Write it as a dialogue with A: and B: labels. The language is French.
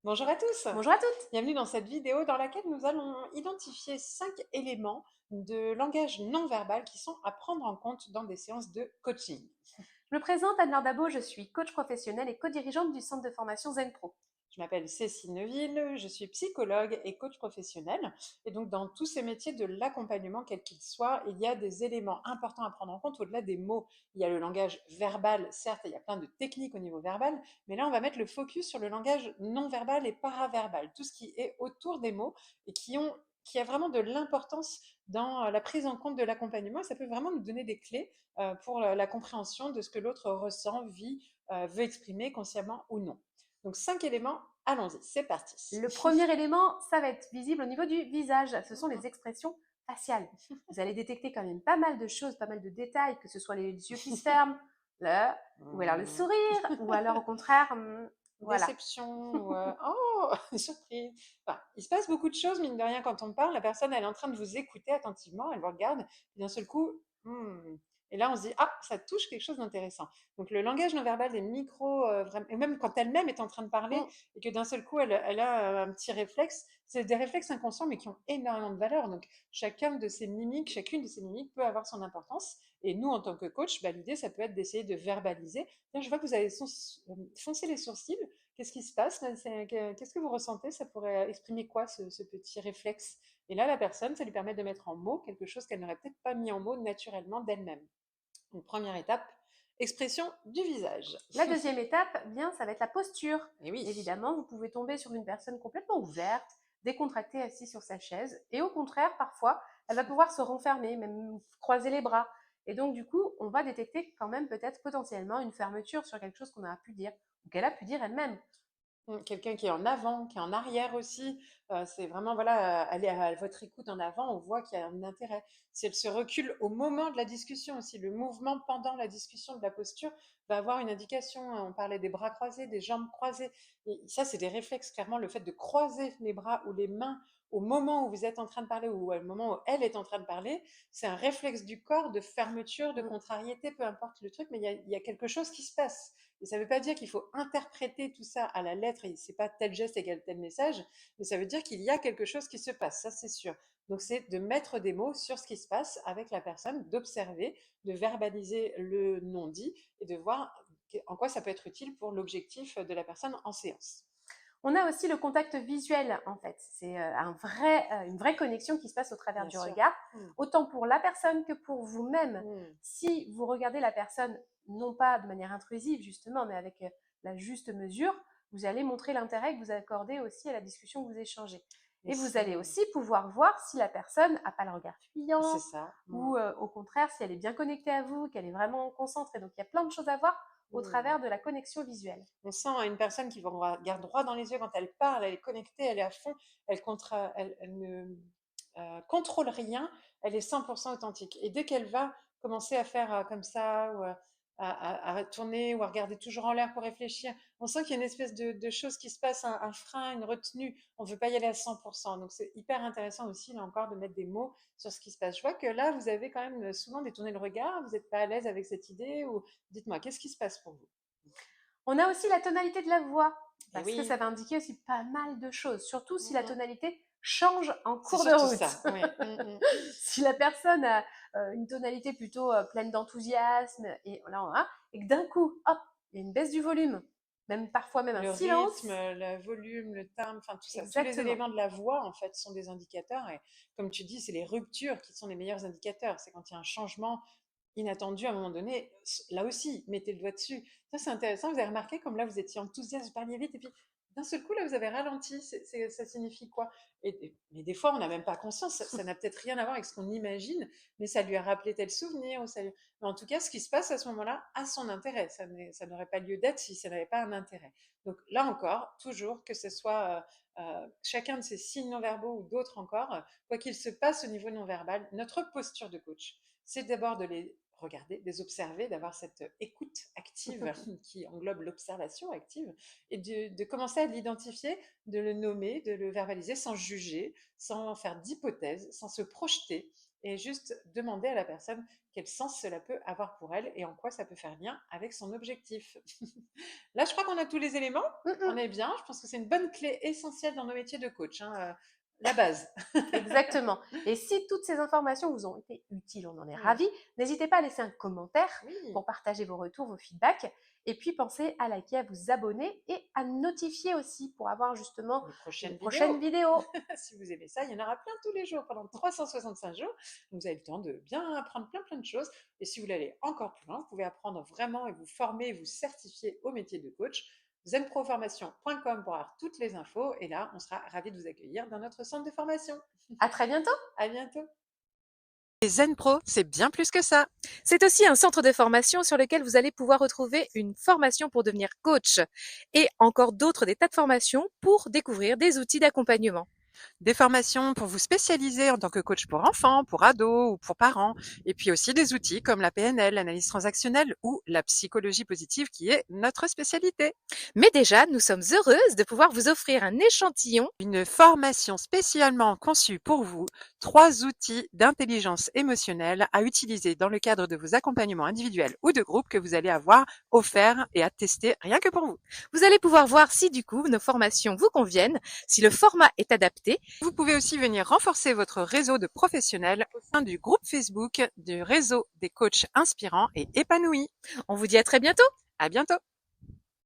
A: Bonjour à tous,
B: Bonjour à toutes.
A: bienvenue dans cette vidéo dans laquelle nous allons identifier 5 éléments de langage non verbal qui sont à prendre en compte dans des séances de coaching.
B: Je me présente Anne-Laure Dabo, je suis coach professionnelle et co-dirigeante du centre de formation Zen Pro.
A: Je m'appelle Cécile Neuville, je suis psychologue et coach professionnel. Et donc, dans tous ces métiers de l'accompagnement, quel qu'il soit, il y a des éléments importants à prendre en compte au-delà des mots. Il y a le langage verbal, certes, il y a plein de techniques au niveau verbal, mais là, on va mettre le focus sur le langage non verbal et paraverbal, tout ce qui est autour des mots et qui a vraiment de l'importance dans la prise en compte de l'accompagnement. Ça peut vraiment nous donner des clés pour la compréhension de ce que l'autre ressent, vit, veut exprimer consciemment ou non. Donc 5 éléments, allons-y, c'est parti.
B: Le premier élément, ça va être visible au niveau du visage. Ce sont les expressions faciales. Vous allez détecter quand même pas mal de choses, pas mal de détails, que ce soit les yeux qui se ferment, le, ou alors le sourire, ou alors au contraire, voilà.
A: Déception, ou oh, surprise. Enfin, il se passe beaucoup de choses, mine de rien, quand on parle. La personne, elle est en train de vous écouter attentivement, elle vous regarde, et d'un seul coup, et là, on se dit, ah, ça touche quelque chose d'intéressant. Donc, le langage non verbal des micros, et même quand elle-même est en train de parler,
B: Mm.
A: et que d'un seul coup, elle a un petit réflexe, c'est des réflexes inconscients, mais qui ont énormément de valeur. Donc, chacune de ces mimiques peut avoir son importance. Et nous, en tant que coach, bah, l'idée, ça peut être d'essayer de verbaliser. Tiens, je vois que vous avez foncé les sourcils. Qu'est-ce qui se passe là? Qu'est-ce que vous ressentez? Ça pourrait exprimer quoi, ce petit réflexe? Et là, la personne, ça lui permet de mettre en mots quelque chose qu'elle n'aurait peut-être pas mis en mots naturellement d'elle-même. Une première étape, expression du visage.
B: La deuxième étape, eh bien, ça va être la posture.
A: Et oui.
B: Évidemment, vous pouvez tomber sur une personne complètement ouverte, décontractée, assise sur sa chaise, et au contraire, parfois, elle va pouvoir se renfermer, même croiser les bras. Et donc, du coup, on va détecter quand même peut-être potentiellement une fermeture sur quelque chose qu'on a pu dire, ou qu'elle a pu dire elle-même.
A: Quelqu'un qui est en avant, qui est en arrière aussi. C'est vraiment, voilà, aller à votre écoute en avant, on voit qu'il y a un intérêt. Si elle se recule au moment de la discussion aussi, le mouvement pendant la discussion de la posture va avoir une indication. On parlait des bras croisés, des jambes croisées. Et ça, c'est des réflexes, clairement. Le fait de croiser les bras ou les mains au moment où vous êtes en train de parler ou au moment où elle est en train de parler, c'est un réflexe du corps de fermeture, de
B: Mm.
A: contrariété, peu importe le truc, mais il y a quelque chose qui se passe. Et ça ne veut pas dire qu'il faut interpréter tout ça à la lettre, et c'est pas tel geste égale tel message, mais ça veut dire qu'il y a quelque chose qui se passe, ça c'est sûr. Donc c'est de mettre des mots sur ce qui se passe avec la personne, d'observer, de verbaliser le non-dit et de voir en quoi ça peut être utile pour l'objectif de la personne en séance.
B: On a aussi le contact visuel, en fait. C'est une vraie connexion qui se passe au travers
A: Bien
B: du
A: sûr.
B: regard,
A: Mm.
B: autant pour la personne que pour vous-même.
A: Mm.
B: Si vous regardez la personne, non pas de manière intrusive, justement, mais avec la juste mesure, vous allez montrer l'intérêt que vous accordez aussi à la discussion que vous échangez.
A: Et
B: Et vous allez
A: c'est
B: aussi pouvoir voir si la personne n'a pas le regard
A: c'est
B: fuyant,
A: ça. Mm.
B: ou au contraire, si elle est bien connectée à vous, qu'elle est vraiment concentrée. Donc il y a plein de choses à voir au
A: Mm.
B: travers de la connexion visuelle.
A: On sent une personne qui vous regarde droit dans les yeux quand elle parle, elle est connectée, elle est à fond, elle ne contrôle rien, elle est 100% authentique. Et dès qu'elle va commencer à faire comme ça, ou à tourner, ou à regarder toujours en l'air pour réfléchir, on sent qu'il y a une espèce de chose qui se passe, un frein, une retenue. On ne veut pas y aller à 100%. Donc c'est hyper intéressant aussi, là encore, de mettre des mots sur ce qui se passe. Je vois que là, vous avez quand même souvent détourné le regard, vous n'êtes pas à l'aise avec cette idée, ou dites-moi, qu'est-ce qui se passe pour vous?
B: On a aussi la tonalité de la voix,
A: Eh
B: parce que ça
A: oui.
B: va indiquer aussi pas mal de choses, surtout si la
A: Mmh.
B: tonalité change en
A: C'est
B: cours de
A: surtout ça,
B: route.
A: oui. Mmh.
B: Si la personne a une tonalité plutôt pleine d'enthousiasme, et que d'un coup, hop, il y a une baisse du volume, même parfois même un
A: Le rythme,
B: silence,
A: le volume, le timbre, enfin tout ça, tous les
B: exactement.
A: éléments de la voix en fait sont des indicateurs, et comme tu dis, c'est les ruptures qui sont les meilleurs indicateurs. C'est quand il y a un changement inattendu à un moment donné, là aussi, mettez le doigt dessus. Ça, c'est intéressant. Vous avez remarqué comme là, vous étiez enthousiaste, vous parliez vite, et puis d'un seul coup, là, vous avez ralenti. Ça signifie quoi? Mais des fois, on n'a même pas conscience. Ça n'a peut-être rien à voir avec ce qu'on imagine, mais ça lui a rappelé tel souvenir. Mais en tout cas, ce qui se passe à ce moment-là a son intérêt. Ça n'aurait pas lieu d'être si ça n'avait pas un intérêt. Donc là encore, toujours, que ce soit chacun de ces signes non-verbaux ou d'autres encore, quoi qu'il se passe au niveau non-verbal, notre posture de coach, c'est d'abord de les regarder, de les observer, d'avoir cette écoute active qui englobe l'observation active, et de commencer à l'identifier, de le nommer, de le verbaliser sans juger, sans faire d'hypothèses, sans se projeter, et juste demander à la personne quel sens cela peut avoir pour elle et en quoi ça peut faire lien avec son objectif. Là, je crois qu'on a tous les éléments. On est bien. Je pense que c'est une bonne clé essentielle dans nos métiers de coach, hein, la base.
B: Exactement. Et si toutes ces informations vous ont été utiles, on en est
A: Oui.
B: ravis. N'hésitez pas à laisser un commentaire
A: Oui.
B: pour partager vos retours, vos feedbacks. Et puis pensez à liker, à vous abonner et à notifier aussi pour avoir justement
A: Les
B: les
A: prochaines
B: prochaines vidéos.
A: Si vous aimez ça, il y en aura plein tous les jours pendant 365 jours. Donc, vous avez le temps de bien apprendre plein de choses. Et si vous voulez aller encore plus loin, vous pouvez apprendre vraiment et vous former et vous certifier au métier de coach. zenproformation.com pour avoir toutes les infos. Et là, on sera ravis de vous accueillir dans notre centre de formation.
B: À très bientôt.
A: À bientôt. Et ZenPro, c'est bien plus que ça.
C: C'est aussi un centre de formation sur lequel vous allez pouvoir retrouver une formation pour devenir coach et encore d'autres des tas de formations pour découvrir des outils d'accompagnement.
A: Des formations pour vous spécialiser en tant que coach pour enfants, pour ados ou pour parents. Et puis aussi des outils comme la PNL, l'analyse transactionnelle ou la psychologie positive qui est notre spécialité.
C: Mais déjà, nous sommes heureuses de pouvoir vous offrir un échantillon.
A: Une formation spécialement conçue pour vous, 3 outils d'intelligence émotionnelle à utiliser dans le cadre de vos accompagnements individuels ou de groupe que vous allez avoir offerts et à tester rien que pour vous.
C: Vous allez pouvoir voir si du coup nos formations vous conviennent, si le format est adapté.
A: Vous pouvez aussi venir renforcer votre réseau de professionnels au sein du groupe Facebook du réseau des coachs inspirants et épanouis.
C: On vous dit à très bientôt.
A: À bientôt.